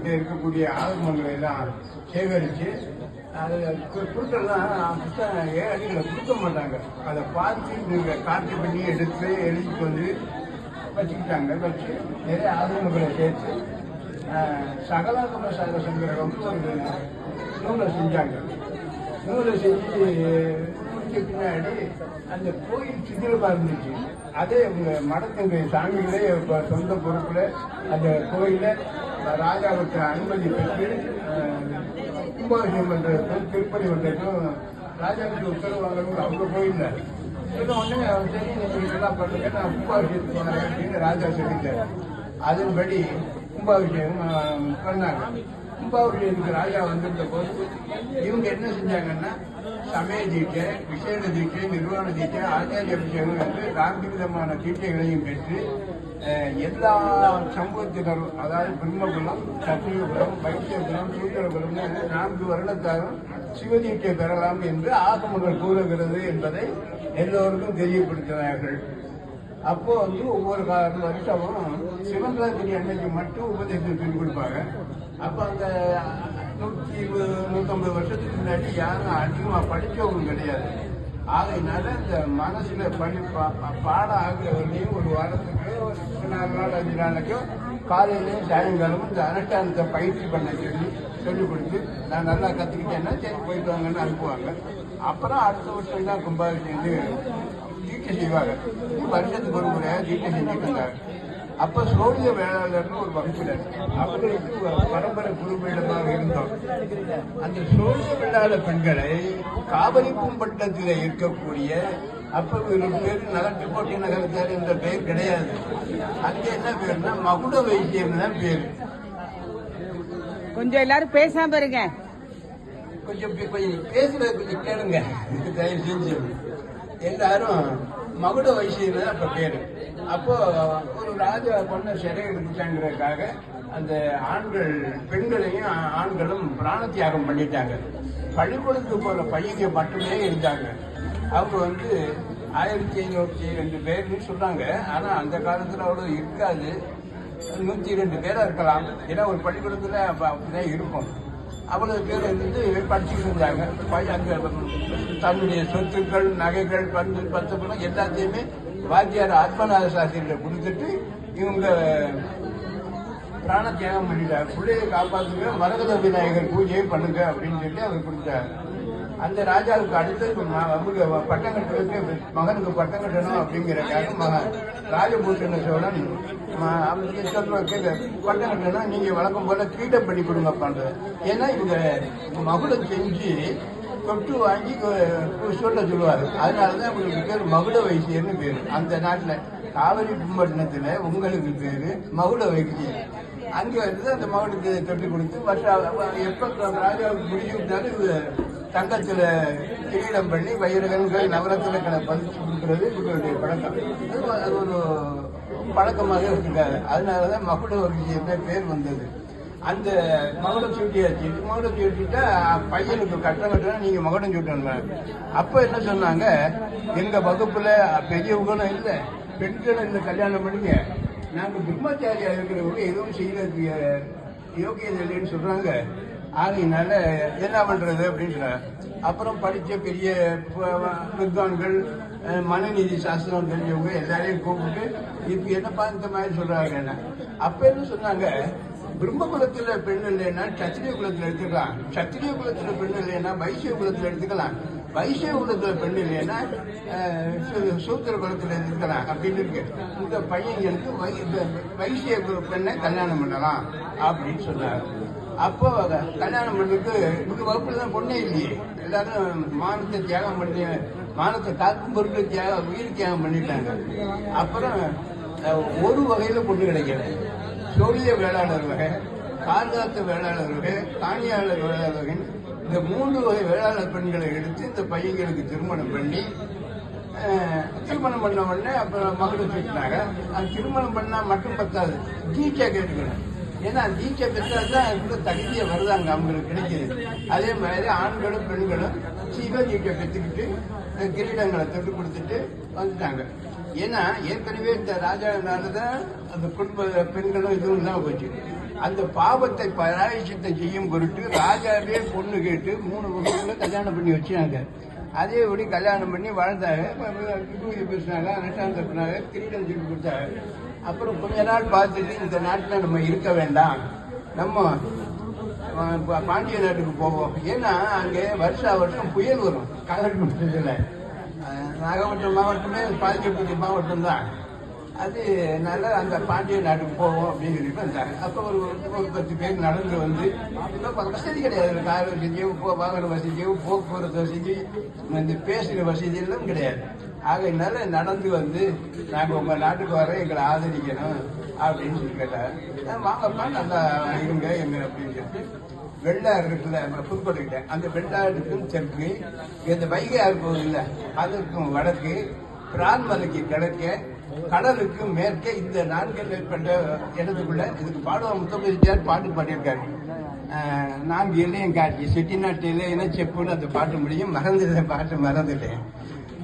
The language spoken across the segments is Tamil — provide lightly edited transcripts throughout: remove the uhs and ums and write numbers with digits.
கிட்ட இருக்கக்கூடிய ஆகமங்களை எல்லாம் சேகரித்து அதில் கொடுக்கலாம் ஏழைகளை கொடுக்க மாட்டாங்க. அதை பார்த்து நீங்கள் காப்பி பண்ணி எடுத்து எழுதிட்டு வந்து வச்சுக்கிட்டாங்க. வச்சு நிறைய ஆகமங்களை சேர்த்து சகலாகம சாக சங்கிரகம்னு ஒரு நூலை செஞ்சாங்க. நூலை செஞ்சு பின்னாடி அந்த கோயில் சிதிலமாக இருந்துச்சு. அதே உங்க மடத்துங்க சாமிகளே சொந்த பொறுப்புல அந்த கோயில ராஜாவுக்கு அனுமதி பெற்று கும்பாபிஷேகம் பண்றதுக்கும் திருப்பதி பண்றதுக்கும் ராஜாவுக்கு உத்தரவு வாங்கணும். அவங்க கோயில்ல சொன்ன உடனே சரி நீங்க எல்லாம் பண்ணுங்க, நான் கும்பாபிஷேகத்துக்கு வரேன் அப்படின்னு ராஜா சொல்லிட்டாரு. அதன்படி கும்பாபிஷேகம் பண்ணாங்க. கும்பாபிஷேகத்துக்கு ராஜா வந்திருந்த போது இவங்க என்ன செஞ்சாங்கன்னா சமய தீட்சை, விசேட தீட்சை, நிர்வாண தீட்சை, ஆச்சாரிய அபிஷேகம் என்று 4 விதமான தீட்சைகளையும் பெற்று எல்லா சமூகத்தினரும், அதாவது பிரம்மகுலம், சத்தியகுலம், வைத்தியகுலம், சூத்திரகுலம்னு 4 வருடத்தாலும் சிவதீட்சை பெறலாம் என்று ஆகமங்கள் கூறுகிறது என்பதை எல்லோருக்கும் தெரியப்படுத்தினார்கள். அப்போ ஒவ்வொரு வருஷமும் சிவராத்திரி அன்னைக்கு மட்டும் உபதேசம் சொல்லி கொடுப்பாங்க. அப்போ அந்த 120-150 வருஷத்துக்கு முன்னாடி யாரும் அதிகமாக படித்தவங்க கிடையாது. ஆகையினால இந்த மனசுல பாடம் ஆகிறவர்களையும் ஒரு வாரத்துக்கு 4 நாள் 5 நாளைக்கும் காலையிலையும் சாயங்காலமும் இந்த அனுஷ்டானத்தை பயிற்சி பண்ண சொல்லிக் கொடுத்து நான் நல்லா கற்றுக்கிட்டேன்னா சரி போயிட்டு வாங்கன்னு அனுப்புவாங்க. அப்புறம் அடுத்த வருஷம் தான் கும்பாபிஷேகம் தீட்சை செய்வாங்க. வருஷத்துக்கு ஒரு முறையாக தீட்சை செஞ்சுட்டு இருந்தாங்க. அப்ப சோழிய வேளாளர்னு ஒரு வகுப்பினர், அவர்களுக்கு பரம்பரை குருபீடமாக இருந்தோம். அந்த சோழிய வேளாளர் பெண்களை காவிரி பூம்பட்டத்தில் இருக்கக்கூடிய அப்ப ஒரு பேர் நகர்ச்சி போட்டி நகரத்தார் என்ற பெயர் கிடையாது. அங்க என்ன பேருன்னா மகுட வைத்தியம் தான் பேரு. கொஞ்சம் எல்லாரும் பேசாம இருங்க, கொஞ்சம் பேசுறது கொஞ்சம் கேளுங்க தயவு செஞ்சு. எல்லாரும் மகுட வைசியம் தான் அப்ப பேரு. அப்போ ஒரு ராஜா பொண்ணை சிறை எடுத்துட்டாங்கிறதுக்காக அந்த ஆண்கள் பெண்களையும் ஆண்களும் பிராண தியாகம் பண்ணிட்டாங்க. பள்ளிக்கூடத்துக்கு போற பையங்க மட்டுமே இருந்தாங்க. அவங்க 1502 பேர்னு சொல்றாங்க. ஆனா அந்த காலத்துல அவ்வளவு இருக்காது, 102 பேரா இருக்கலாம். ஏன்னா ஒரு பள்ளிக்கூடத்துல அப்படிதான் இருக்கும். அவ்வளவு பேர் படிச்சுக்கிட்டு இருந்தாங்க. அங்க தன்னுடைய சொத்துக்கள், நகைகள், பத்து எல்லாத்தையுமே வாத்தியார் ஆத்மநாத சாஸ்திரியில கொடுத்துட்டு இவங்க பிராண தியாகம் பண்ணிட்டார். பிள்ளையை காப்பாற்றுங்க, மரகத விநாயகர் பூஜையை பண்ணுங்க அப்படின்னு சொல்லி அவர் கொடுத்தார். அந்த ராஜாவுக்கு அடுத்து பட்டம் கட்டுறதுக்கு மகனுக்கு பட்டம் கட்டணும் அப்படிங்கிறக்காக மகன் ராஜபூஷண சோழன் பட்டம் கட்டணும், நீங்க வழக்கம் போல கீட்டம் பண்ணி கொடுங்க பண்றது. ஏன்னா இவங்க மகுடம் செஞ்சு தொட்டு வாங்கி சொல்ல சொல்லுவாரு. அதனாலதான் உங்களுக்கு பேர் மகுட வைசியர்னு பேரு. அந்த நாட்டுல காவிரி பூம்பட்டினத்துல உங்களுக்கு பேரு மகுட வைசியர். அங்க அந்த மகுடத்தை தொட்டு கொடுத்து எப்ப ராஜாவுக்கு முடிச்சு விட்டாலும் தங்கத்துல கிரீடம் பண்ணி வைரகங்கள் நவரத்தினங்களை பதிச்சு கொடுக்கறது இவங்களுடைய பழக்கம். அது ஒரு பழக்கமாக இருக்காது. அதனாலதான் மகுட வைசியர் பேர் வந்தது. அந்த மகுடம் சூட்டியாச்சு. மகுடம் சூட்டிட்டா பையனுக்கு கட்டணும், நீங்க மகுடம் சூட்டணும். அப்ப என்ன சொன்னாங்க, எங்க வகுப்புல பெரியவங்களும் இல்லை, பெண்களும் இல்லை, கல்யாணம் பண்ணிங்க. நாங்க பிரம்மச்சாரியா இருக்கிறவங்க எதுவும் செய்யறதுக்கு யோகியது இல்லைன்னு சொல்றாங்க. ஆகையினால என்ன பண்றது அப்படின்னு சொன்னாங்க. அப்புறம் படிச்ச பெரிய வித்வான்கள், மனநீதி சாஸ்திரம் தெரிஞ்சவங்க எல்லாரையும் கூப்பிட்டு இப்ப என்னப்பா இந்த மாதிரி சொல்றாங்க. அப்ப என்ன சொன்னாங்க, பிரம்ம குலத்துல பெண் இல்லைன்னா சத்திரிய குலத்துல எடுத்துக்கலாம், சத்திரிய குலத்துல பெண் இல்லைன்னா வைசிய குலத்துல எடுத்துக்கலாம், வைசிய குலத்துல பெண் இல்லைன்னா சூத்திர குலத்துல எடுத்துக்கலாம் அப்படின்னு இருக்கு. இந்த பையங்களுக்கு வைசிய பெண்ணை கல்யாணம் பண்ணலாம் அப்படின்னு சொன்னாங்க. அப்போ கல்யாணம் பண்ணுறதுக்கு இந்த வகுப்புல தான் பொண்ணே இல்லையே, எல்லாரும் மானத்தை தியாகம் பண்ணி மானத்தை காக்கும் பொருட்கள் உயிர் தியாகம் பண்ணிட்டாங்க. அப்புறம் ஒரு வகையில பொண்ணு கிடைக்கல. சோழிய வேளாளர் வகை, கார்காத்த வேளாளர் வகை, காணியாளர் வேளாளர் வகை, இந்த 3 வகை வேளாளர் பெண்களை எடுத்து இந்த பையங்களுக்கு திருமணம் பண்ணி திருமணம் பண்ண உடனே அப்புறம் மகளிர் சுட்டினாங்க. அது திருமணம் பண்ணா மட்டும் பத்தாது, தீட்சை கேட்டுக்கணும். ஏன்னா தீட்சை பெற்றால்தான் அதுக்குள்ள தகுதியை வருதாங்க அவங்களுக்கு கிடைக்கிது. அதே மாதிரி ஆண்களும் பெண்களும் சிவ தீட்சை பெற்றுக்கிட்டு கிரீடங்களை தொட்டு கொடுத்துட்டு வந்துட்டாங்க. ஏன்னா ஏற்கனவே இந்த ராஜாவினாலதான் அந்த குடும்ப பெண்களும் இதுவும் இல்லாம போச்சு. அந்த பாவத்தை பராயசித்தம் செய்யும் பொருட்டு ராஜாவே பொண்ணு கேட்டு 3 வருஷத்துல கல்யாணம் பண்ணி வச்சாங்க. அதேபடி கல்யாணம் பண்ணி வாழ்ந்தாங்க, விபூதி பேசினாங்க, அனுஷ்டானம் தப்பினாங்க, கிரீடம் திருப்பி கொடுத்தாங்க. அப்புறம் கொஞ்ச நாள் பார்த்துட்டு இந்த நாட்டில் நம்ம இருக்க வேண்டாம், நம்ம பாண்டிய நாட்டுக்கு போவோம். ஏன்னா அங்கே வருஷம் புயல் வரும். காலகட்டத்தில் நாகப்பட்டினம் மாவட்டமே பாதிக்கப்பட்ட மாவட்டம் தான். அதனால அந்த பாண்டிய நாட்டுக்கு போவோம் அப்படின்னு சொல்லிட்டு வந்தாங்க. அப்போ ஒரு 10 பேர் நடந்து வந்து, இப்போ வசதி கிடையாது, கார் வசதியோ வாகன வசதியோ போக்குவரத்து வசதி இந்த பேசுகிற வசதி எல்லாம் கிடையாது. ஆகையினால நடந்து வந்து நாங்கள் உங்கள் நாட்டுக்கு வர எங்களை ஆதரிக்கணும் அப்படின்னு சொல்லி கேட்டாங்க. வாங்கப்பா நல்லா இருங்க எங்க அப்படின்னு சொல்லிட்டு வெள்ளாறு இருக்குல்ல புதுக்கோட்டைக்கிட்ட, அந்த வெள்ளாறுக்கும் தெற்கு, இந்த வைகை ஆறு போகுது இல்லை அதற்கும் வடக்கு, பிரான்மலைக்கு கிழக்கே, கடலுக்கு மேற்கே, இந்த 4 மேற்பட்ட இடத்துக்குள்ள இதுக்கு பாடுவா முத்தமிழ் பாட்டு பாடியிருக்காரு. 4 எல்லையும் காட்சி செட்டிநாட்டு இல்லைன்னா செப்புன்னு அந்த பாட்டு முடியும். மறந்துட்டேன், பாட்டு மறந்துட்டேன்.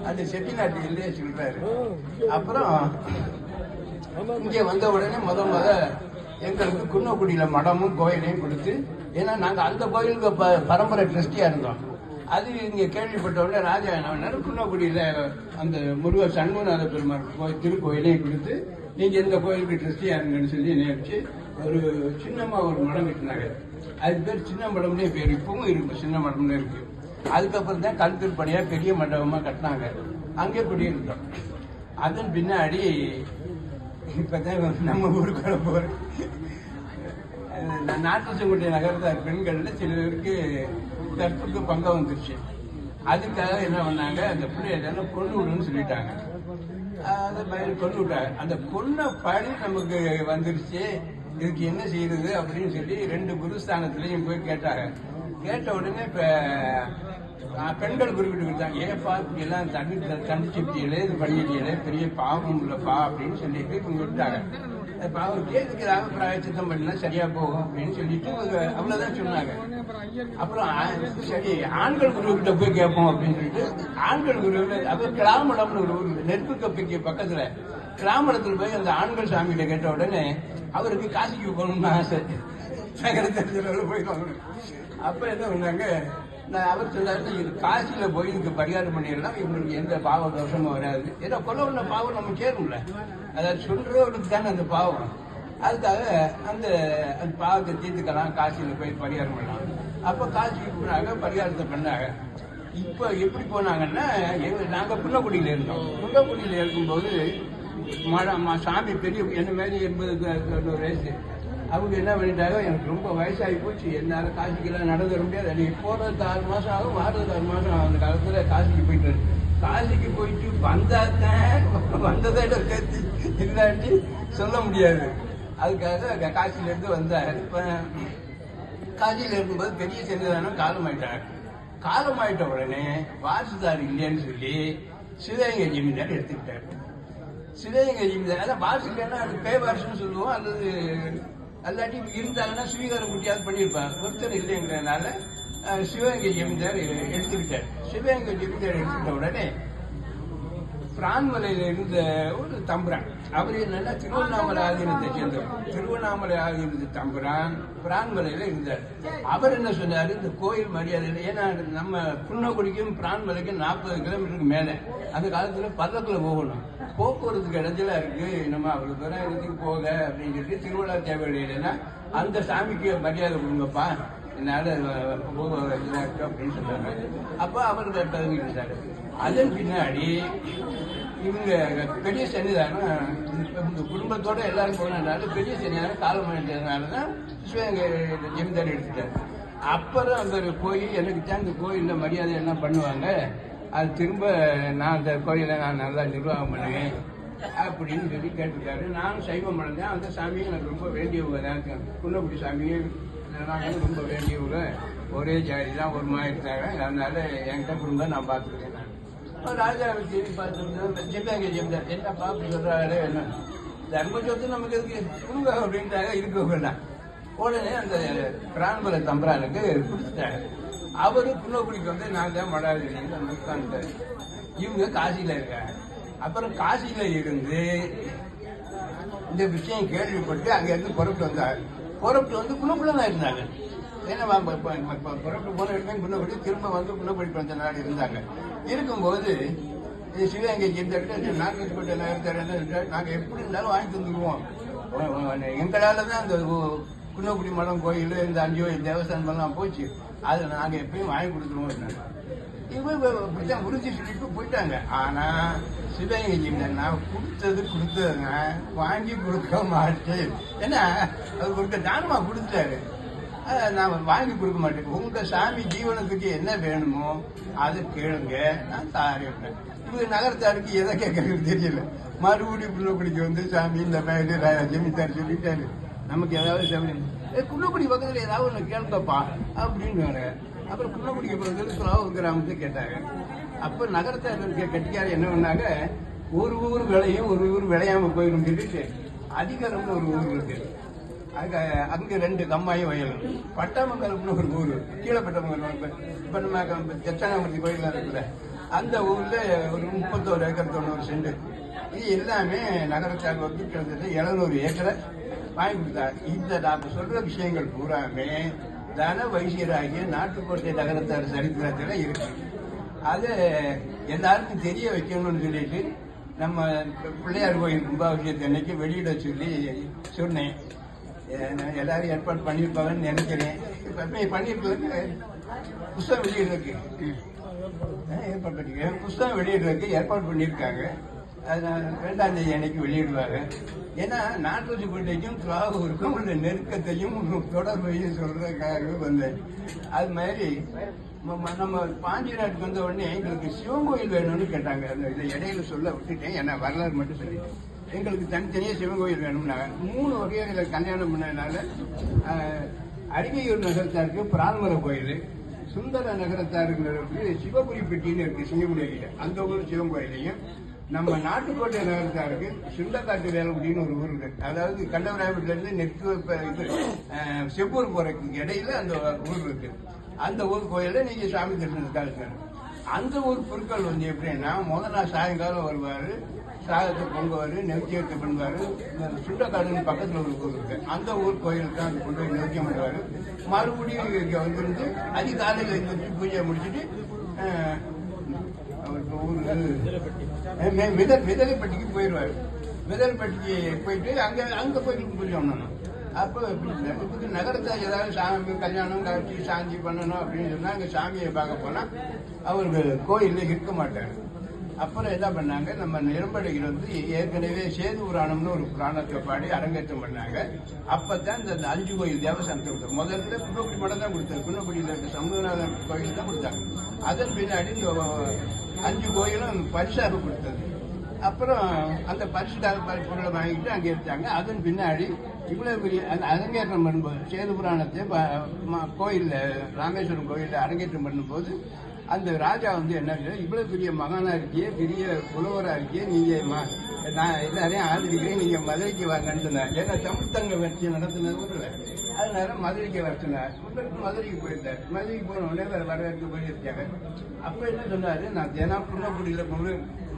அந்த செட்டிநாட்டு இல்லையே சொல்றாரு. அப்புறம் இங்கே வந்த உடனே முத எங்களுக்கு குன்னக்குடியில மடமும் கோயிலையும் கொடுத்து, ஏன்னா நாங்க அந்த கோயிலுக்கு பரம்பரை ட்ரஸ்டியா இருந்தோம். அது இங்க கேள்விப்பட்ட உடனே ராஜா என்ன குன்னக்குடியில அந்த முருகர் சண்முகநாத பெருமாள் திருக்கோயிலையும் கொடுத்து, நீங்க எந்த கோயிலுக்கு ட்ரஸ்டியா இருங்கன்னு சொல்லி நினைச்சு ஒரு சின்னமா ஒரு மடம் கட்டினாங்க. அது பேர் சின்ன மடம்னே பேர், இப்பவும் இருக்கு, சின்ன மடம்னு இருக்கு. அதுக்கப்புறம் தான் கல் திருப்பணியா பெரிய மண்டபமா கட்டினாங்க. அங்கே குடியிருந்தோம். அதன் பின்னாடி இப்பதான் நம்ம ஊருக்குள்ள போற நாட்டுச்சங்குடி நகரத்தார் பெண்கள்ல சில பேருக்கு கற்புக்கு பங்கம் வந்துருச்சு. அதுக்காக என்ன பண்ணாங்க, அந்த பிள்ளைய கொண்டு விடுன்னு சொல்லிட்டாங்க. அந்த பையன் கொண்டு விட்டாங்க. அந்த பொண்ணை பழி நமக்கு வந்துருச்சு, இதுக்கு என்ன செய்யறது அப்படின்னு சொல்லி 2 குருஸ்தானத்திலையும் போய் கேட்டாங்க. கேட்ட உடனே இப்ப பெண்கள் குறிப்பிட்டு கொடுத்தாங்க. ஏப்பா எல்லாம் தண்ணி செப்டியில இது பண்ணிட்டீங்களே, பெரிய பாவம் இல்லப்பா அப்படின்னு சொல்லிட்டு இவங்க விட்டாங்க. அவர் கேட்டுக்கிறாங்க, பிராயச்சித்தம் பண்ணலாம் சரியா போகும் அப்படின்னு சொல்லிட்டு அவ்வளவுதான் சொன்னாங்க. அப்புறம் சரி ஆண்கள் குருவிட்ட போய் கேட்போம் அப்படின்னு சொல்லிட்டு ஆண்கள் குருவில அப்புறம் கிளாமடம்னு ஒரு ஊர் நெருப்பு கப்பிக்கு பக்கத்துல கிளாமடத்துல போய் அந்த ஆண்கள் சாமிகிட்ட கேட்ட உடனே அவருக்கு காசிக்கு போகணும்னு ஆசை, நகரத்தில் போயிடுவாங்க. அப்ப என்ன பண்ணாங்க, அவர் சொன்னாரு, இது காசியில போய் இதுக்கு பரிகாரம் பண்ணிடலாம், இவங்களுக்கு எந்த பாவ தோஷமும் வராது. ஏன்னா கொல்ல உள்ள பாவம் நம்ம சேரும்ல, அதாவது சொல்றவங்களுக்கு தானே அந்த பாவம். அதுக்காக அந்த பாவத்தை தீர்த்துக்கலாம், காசியில போய் பரிகாரம் பண்ணலாம். அப்ப காசிக்கு போனாங்க, பரிகாரத்தை பண்ணாங்க. இப்ப எப்படி போனாங்கன்னா, நாங்க புள்ளக்குடியில இருந்தோம். புள்ளக்குடியில இருக்கும்போது சாமி பெரிய என்ன மாதிரி 80 வயசு. அவங்க என்ன பண்ணிட்டாங்க, எனக்கு ரொம்ப வயசாகி போச்சு, என்னால காசிக்கெல்லாம் நடந்து வர முடியாது, நீ போறதுக்கு 6 மாசம் ஆகும், வாரதுக்கு 6 மாசம் ஆகும். அந்த காலத்துல காசிக்கு போயிட்டு காசிக்கு போயிட்டு வந்ததை கத்தி இல்லாட்டி சொல்ல முடியாது. அதுக்காக காசியில இருந்து வந்தார். இப்ப காசியில இருக்கும்போது பெரிய சன்னிதானம் காலமாயிட்ட உடனே வாரிசுதார் இல்லைன்னு சொல்லி சிவகங்கை ஜமீன்தார் எடுத்துக்கிட்டாரு. சிவகங்கை ஜமீன்தார் அதான் வாரிசு இல்லைன்னா அது பே வாரிசுன்னு சொல்லுவோம், அல்லது அல்லாட்டி இருந்தாங்கன்னா ஸ்வீகாரம் குட்டியாவது பண்ணியிருப்பாங்க. ஒருத்தர் இல்லைங்கிறதுனால சிவகங்கை ஜமீன்தார் எடுத்துக்கிட்டார். சிவகங்கை ஜமீன்தார் எடுத்துக்கிட்ட உடனே பிரான்மலையில இருந்த ஒரு தம்புரான், அவர் என்னன்னா திருவண்ணாமலை ஆதீனத்தை சேர்ந்தவர். திருவண்ணாமலை ஆதீனத்து தம்புரான் பிரான்மலையில இருந்தார். அவர் என்ன சொன்னாரு, இந்த கோயில் மரியாதை இல்லை, ஏன்னா நம்ம புன்னக்குடிக்கும் பிரான்மலைக்கும் 40 கிலோமீட்டருக்கு மேல, அந்த காலத்துல பல்லக்குல போகணும், போக்குவரத்துக்கு இடத்துல இருக்கு, நம்ம அவ்வளவு தூரம் இடத்துக்கு போக அப்படின்னு சொல்லி திருவிழா தேவையில்லைன்னா அந்த சாமிக்கு மரியாதை கொடுங்கப்பா, என்னால அப்படின்னு சொன்னாங்க. அப்ப அவர் தகுதிட்டாரு. அதன் பின்னாடி இவங்க பெரிய சன்னிதானம் இந்த குடும்பத்தோட எல்லாரும் போனதுனால பெரிய சன்னிதானம் காலமாயிட்டதுனாலதான் சிவகங்கை ஜமீன்தார் எடுத்துட்டாரு. அப்புறம் அந்த கோயில் எனக்கு தான் இந்த கோயில்ல மரியாதை எல்லாம் பண்ணுவாங்க, அது திரும்ப நான் அந்த கோயிலை நான் நல்லா நிர்வாகம் பண்ணுவேன் அப்படின்னு சொல்லி கேட்டுட்டாரு. நானும் சைவம் பண்ணேன். அந்த சாமியும் எனக்கு ரொம்ப வேண்டியவங்க தான், குன்னக்குடி சாமியும் நாங்களும் ரொம்ப வேண்டியவங்க, ஒரே ஜாதி தான், ஒரு மாதிரி இருந்தாங்க. அதனால என்கிட்ட குடும்பம் நான் பார்த்துருக்கேன். ராஜாவை தேடி பார்த்து சிவகங்கை ஜமீன்தார் என்ன பார்த்து சொல்றாரு, என்ன தர்ம சொத்து நமக்கு இருக்கு கொடுங்க அப்படின்ட்டாங்க. இருக்கவங்கலாம் உடனே அந்த பிரான்மலை தம்பரானுக்கு கொடுத்துட்டாங்க. அவரு குன்னக்குடிக்கு வந்து நான் தான் மடாதிரின்னு உட்காந்துட்டாரு. இவங்க காசியில இருக்காங்க. அப்புறம் காசியில இருந்து இந்த விஷயம் கேள்விப்பட்டு அங்க இருந்து புறப்பட்டு வந்தார். புறப்பட்டு வந்து குணக்குள்ள தான் இருந்தாங்க. ஏன்னா புறப்பட்டு போன இடமே குணப்படி திரும்ப வந்து குணப்படி கொஞ்ச நாள் இருந்தாங்க. இருக்கும்போது சிவகங்கைக்கு இந்த இடத்துல நாகேஸ்வரப்பட்ட நகரத்தார் நாங்கள் எப்படி இருந்தாலும் வாங்கி தந்துடுவோம், எங்களால் தான் அந்த குன்னக்குடி மடம் கோயில் இந்த அஞ்சோயில் தேவஸ்தானம் எல்லாம் போச்சு, அதை நாங்கள் எப்பயும் வாங்கி கொடுத்துருவோம். இப்படித்தான் உறுதி சொல்லிட்டு போயிட்டாங்க. ஆனா சிவகங்கை நான் கொடுத்ததுங்க வாங்கி கொடுக்க மாட்டேன். ஏன்னா அது கொடுக்க தானமா கொடுத்தாரு, நான் வாங்கி கொடுக்க மாட்டேன். உங்க சாமி ஜீவனத்துக்கு என்ன வேணுமோ அதை கேளுங்க, நான் தாரேன். இவங்க நகரத்தாருக்கு எதை கேட்கறது தெரியல. மறுபடியும் குள்ளக்குடிக்கு வந்து சாமி இந்த மாதிரி ஜெமித்தார் சொல்லிட்டாரு, நமக்கு ஏதாவது சாமி குள்ளக்குடி பக்கத்துல ஏதாவது ஒன்று கேளுங்கப்பா அப்படின்னு. அப்புறம் குள்ளக்குடிக்கு பக்கத்துல துலாவூர் கிராமத்தை கேட்டாங்க. அப்ப நகரத்தார் இருக்க கட்டிக்கார என்ன பண்ணாங்க, ஒரு ஊர் விளையும் ஒரு ஊர் விளையாம போயிடும் சொல்லிட்டு அதிகாரம்னு ஒரு ஊர் இருக்கு, அங்க 2 கம்மாயும் வயலும். பட்டாமங்கலம்னு ஒரு ஊர், கீழப்பட்டமங்கலம் இப்ப நம்ம தட்சணாமூர்த்தி கோயில் இருக்குல்ல, அந்த ஊர்ல ஒரு 31 ஏக்கர் 90 சென்ட். இது எல்லாமே நகரத்தார் வந்து கிட்டத்தட்ட 700 ஏக்கரை வாங்கி கொடுத்தார். இந்த நாம சொல்ற விஷயங்கள் பூராமே தன வைசியராகிய நாட்டுக்கோட்டை நகரத்தார் சரித்திரத்துல இருக்கு. அதை எல்லாருக்கும் தெரிய வைக்கணும்னு சொல்லிட்டு நம்ம பிள்ளையார் கோயில் கும்பாபிஷேகத்தை அன்னைக்கு வெளியிட சொல்லி சொன்னேன். எல்லாரும் ஏற்பாடு பண்ணியிருப்பாங்கன்னு நினைக்கிறேன். பண்ணிருப்பதுக்கு புஸ்தகம் வெளியிடுறதுக்கு ஏற்பாடு பண்ணிக்க, புஸ்தகம் வெளியிடுறதுக்கு ஏற்பாடு பண்ணியிருக்காங்க. அது 2ஆம் தேதி அன்னைக்கு வெளியிடுவாங்க. ஏன்னா நாட்டு கோட்டைக்கும் துலாவூருக்கும் உள்ள நெருக்கத்தையும் தொடர்பையும் சொல்றதுக்காகவே வந்தேன். அது மாதிரி நம்ம பாண்டி நாட்டுக்கு வந்த உடனே எங்களுக்கு சிவன் கோயில் வேணும்னு கேட்டாங்க. அந்த இதை இடையில சொல்ல விட்டுட்டேன், ஏன்னா வரலாறு மட்டும் சொல்லிட்டேன். எங்களுக்கு தனித்தனியாக சிவன் கோயில் வேணும்னாங்க. 3 வகையாக கல்யாணம் பண்ணதுனால அரிகையூர் நகரத்தாருக்கு பிரான்மர கோயில், சுந்தர நகரத்தாருக்கு சிவபுரி பெட்டின்னு இருக்கு சிங்கமுடியில, அந்த ஊர் சிவன் கோயிலையும், நம்ம நாட்டுக்கோட்டை நகரத்தாருக்கு சுண்டக்காட்டு வேலைக்குடின்னு ஒரு ஊர் இருக்கு. அதாவது கண்டவராயபுரத்துல இருந்து நெற்கு செப்பூர் போறதுக்கு இடையில அந்த ஊர் இருக்கு. அந்த ஊர் கோயில நீங்க சாமி தரிசனத்துக்காக இருக்கணும். அந்த ஊர் பொருட்கள் வந்து எப்படின்னா, முதல் நாள் சாயங்காலம் வருவாரு, சாதத்தை பொங்குவாரு, நெருக்கியத்தை பண்ணுவாரு. சுண்டக்காடுன்னு பக்கத்துல ஒரு ஊர் இருக்கு, அந்த ஊர் கோயிலுக்கு தான் அது கொண்டு போய் நெருக்கியம் பண்ணுவாரு. மறுபடியும் இங்க வந்துருந்து அதிகாலையில் எழுந்திரிச்சு பூஜையை முடிச்சுட்டு மிதலைப்பட்டிக்கு போயிடுவாரு. மிதலைப்பட்டிக்கு போயிட்டு அங்க கோயிலுக்கு பூஜை பண்ணணும். அப்போ நகரத்தில் ஏதாவது சாமி கல்யாணம் காட்சி சாந்தி பண்ணணும் அப்படின்னு சொன்னா அங்க சாமியை பார்க்க போனா அவருக்கு கோயில்ல இருக்க மாட்டாரு. அப்புறம் என்ன பண்ணாங்க, நம்ம நிரம்படையில் வந்து ஏற்கனவே சேது புராணம்னு ஒரு புராணத்தை பாடி அரங்கேற்றம் பண்ணாங்க. அப்பதான் இந்த 5 கோயில் தேவஸ்தானத்தை கொடுத்தாங்க. முதல்ல குன்னக்குடி மடம் தான் கொடுத்தாரு, குன்னக்குடியில் இருக்க சண்முகநாதன் கோயில் தான் கொடுத்தாங்க. அதன் பின்னாடி 5 கோயிலும் பரிசாக கொடுத்தது. அப்புறம் அந்த பரிசுக்காக பொருளை வாங்கிட்டு அங்கே எடுத்தாங்க. அதன் பின்னாடி இவ்வளவு பெரிய அரங்கேற்றம் பண்ணும்போது சேது புராணத்தை கோயிலில் ராமேஸ்வரம் கோயிலில் அரங்கேற்றம் பண்ணும்போது அந்த ராஜா வந்து என்ன, இவ்வளவு பெரிய மகானா இருக்கியே, பெரிய புலவரா இருக்கியே, நீங்க நான் எல்லாரையும் ஆதரிக்கிறேன், நீங்க மதுரைக்கு வாங்கன்னு சொன்னார். ஏன்னா தமிழ் தங்க வச்சு நடத்தினது, அதனால மதுரைக்கு வர சொன்னார். மதுரைக்கு போயிருந்தார். மதுரைக்கு போன உடனே வேற வரவேற்க போயிருக்காங்க. அப்ப என்ன சொன்னாரு, நான் தினம் புண்ணக்குடியில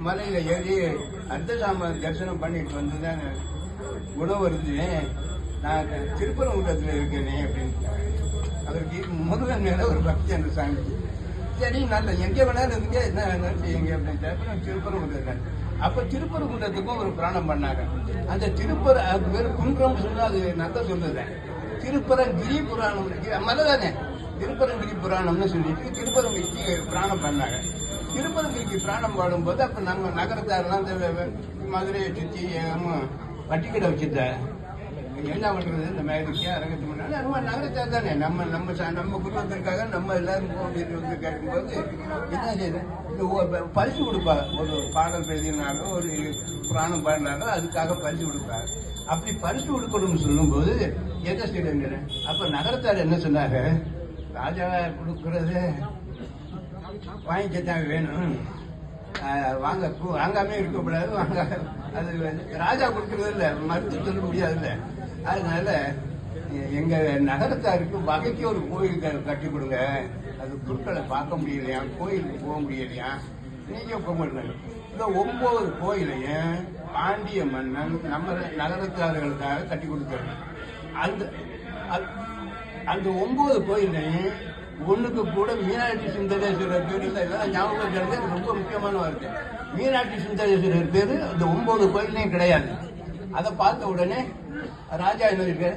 மலையில ஏறி அர்த்தசாம தரிசனம் பண்ணிட்டு வந்துதான் குணம் வருது, நான் திருப்பரங்குன்றத்துல இருக்கேனே அப்படின்னு. அதற்கு முருகன் மேல ஒரு பக்தி அந்த சாமி. சரி, நல்ல எங்கே வேணாலும் இருந்துங்க, என்ன வேணாலும் செய்யுங்க அப்படின்ட்டு. அப்புறம் திருப்பரங்குன்றம். அப்ப திருப்பரங்குன்றத்துக்கும் ஒரு புராணம் பண்ணாங்க. அந்த பேர் குன்றம் சொன்னா அது நல்ல சொல்றது. திருப்பரங்கிரி புராணம் மலைதானே, திருப்பரங்கிரி புராணம்னு சொல்லிட்டு திருப்பரங்கிரிக்கு புராணம் பண்ணாங்க. திருப்பரங்கிரிக்கு புராணம் பாடும்போது அப்ப நம்ம நகரத்தாரெல்லாம் இந்த மதுரையை சுற்றி வட்டிக்கடை வச்சுட்ட என்ன பண்றது, இந்த மாதிரி அரங்கத்து பண்ணாலும் நம்ம நகரத்தார் தானே, நம்ம குடும்பத்திற்காக நம்ம எல்லாரும் வந்து கேட்கும்போது என்ன செய்யுது, இந்த பரிசு கொடுப்பாங்க. ஒரு பாடல் எழுதினாலும் ஒரு புராணம் பாடினாலும் அதுக்காக பரிசு கொடுப்பாங்க. அப்படி பரிசு கொடுக்கணும்னு சொல்லும்போது எதை செய்யுங்க. அப்ப நகரத்தார் என்ன சொன்னாங்க, ராஜா கொடுக்கறது வாங்கிக்கத்தான் வேணும், வாங்காமே இருக்கக்கூடாது, வாங்க. அது ராஜா கொடுக்கறது இல்லை, மறுத்து சொல்ல முடியாது இல்லை. அதனால எங்க நகரத்தாருக்கு வகைக்கு ஒரு கோயில் கட்டி கொடுங்க, அது பொருட்களை பார்க்க முடியலையா, கோயிலுக்கு போக முடியலையா, நீங்க போக. இந்த 9 கோயிலையும் பாண்டிய மன்னன் நம்ம நகரத்தார்களுக்காக கட்டி கொடுத்தாரு. அந்த 9 கோயிலையும் ஒண்ணுக்கு கூட மீனாட்சி சுந்தரேஸ்வரர் பேர் இல்லை. இதெல்லாம் ஞாபகம் இருக்கிறது ரொம்ப முக்கியமான வார்த்தை. மீனாட்சி சுந்தரேஸ்வரர் பேரு அந்த 9 கோயிலையும் கிடையாது. அதை பார்த்த உடனே ராஜா என்ன இருக்கு